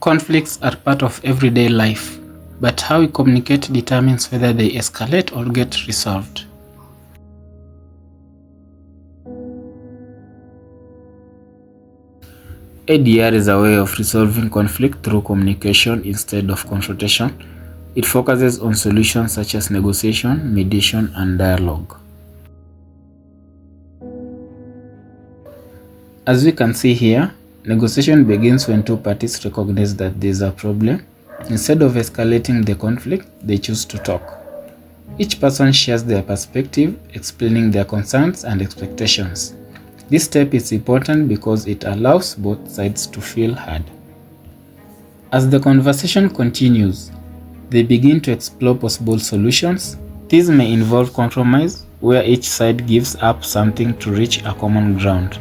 Conflicts are part of everyday life, but how we communicate determines whether they escalate or get resolved. ADR is a way of resolving conflict through communication instead of confrontation. It focuses on solutions such as negotiation, mediation, and dialogue. As we can see here, negotiation begins when two parties recognize that there is a problem. Instead of escalating the conflict, they choose to talk. Each person shares their perspective, explaining their concerns and expectations. This step is important because it allows both sides to feel heard. As the conversation continues, they begin to explore possible solutions. These may involve compromise, where each side gives up something to reach a common ground.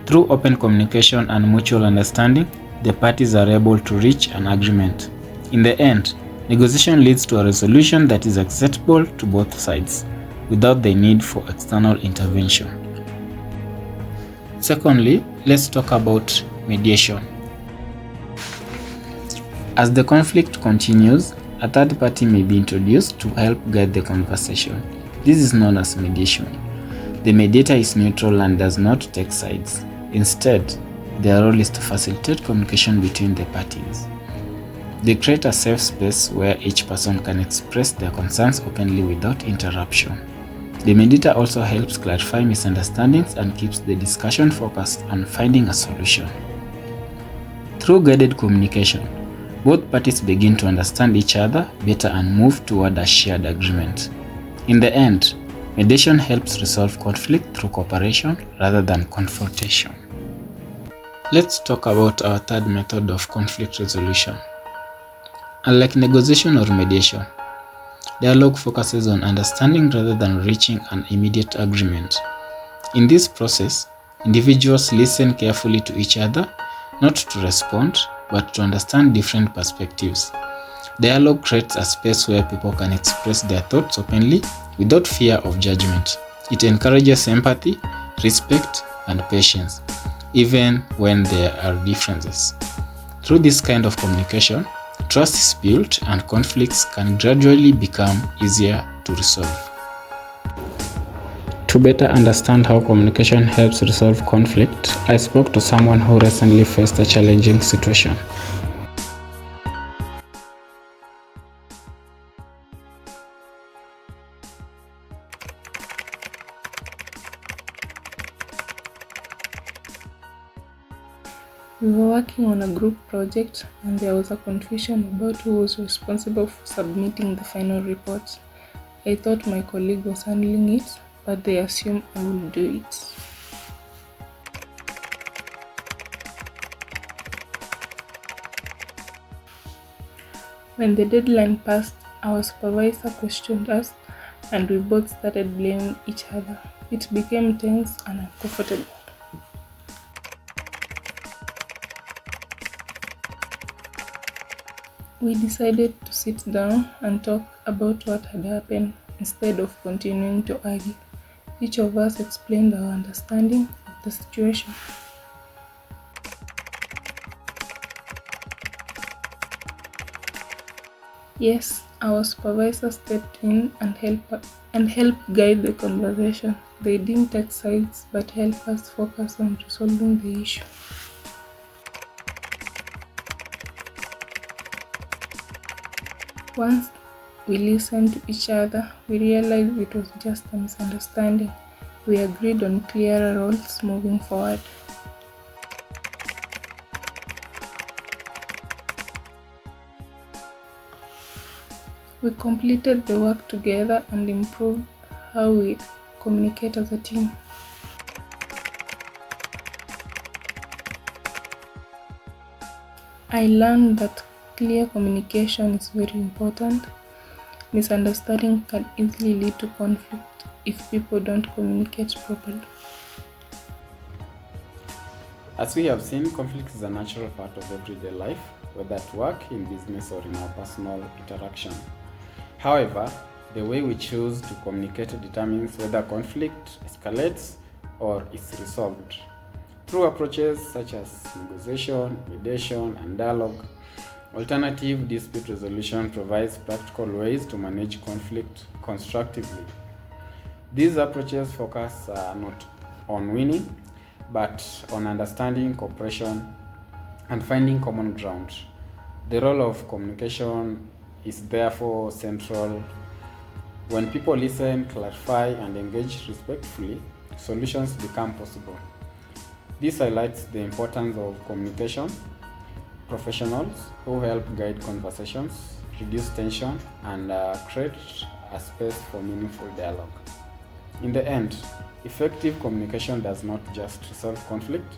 Through open communication and mutual understanding, the parties are able to reach an agreement. In the end, negotiation leads to a resolution that is acceptable to both sides, without the need for external intervention. Secondly, let's talk about mediation. As the conflict continues, a third party may be introduced to help guide the conversation. This is known as mediation. The mediator is neutral and does not take sides. Instead, their role is to facilitate communication between the parties. They create a safe space where each person can express their concerns openly without interruption. The mediator also helps clarify misunderstandings and keeps the discussion focused on finding a solution. Through guided communication, both parties begin to understand each other better and move toward a shared agreement. In the end, mediation helps resolve conflict through cooperation rather than confrontation. Let's talk about our third method of conflict resolution. Unlike negotiation or mediation, dialogue focuses on understanding rather than reaching an immediate agreement. In this process, individuals listen carefully to each other, not to respond, but to understand different perspectives. Dialogue creates a space where people can express their thoughts openly without fear of judgment. It encourages empathy, respect, and patience, even when there are differences. Through this kind of communication, trust is built and conflicts can gradually become easier to resolve. To better understand how communication helps resolve conflict, I spoke to someone who recently faced a challenging situation. We were working on a group project and there was a confusion about who was responsible for submitting the final report. I thought my colleague was handling it, but they assumed I would do it. When the deadline passed, our supervisor questioned us and we both started blaming each other. It became tense and uncomfortable. We decided to sit down and talk about what had happened instead of continuing to argue. Each of us explained our understanding of the situation. Yes, our supervisor stepped in and helped guide the conversation. They didn't take sides but helped us focus on resolving the issue. Once we listened to each other, we realized it was just a misunderstanding. We agreed on clearer roles moving forward. We completed the work together and improved how we communicate as a team. I learned that clear communication is very important. Misunderstanding can easily lead to conflict if people don't communicate properly. As we have seen, conflict is a natural part of everyday life, whether at work, in business, or in our personal interaction. However, the way we choose to communicate determines whether conflict escalates or is resolved. Through approaches such as negotiation, mediation, and dialogue, Alternative dispute resolution provides practical ways to manage conflict constructively. These approaches focus not on winning, but on understanding, cooperation, and finding common ground. The role of communication is therefore central. When people listen, clarify, and engage respectfully, solutions become possible. This highlights the importance of communication professionals who help guide conversations, reduce tension, and create a space for meaningful dialogue. In the end, effective communication does not just resolve conflict,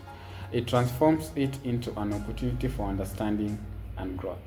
it transforms it into an opportunity for understanding and growth.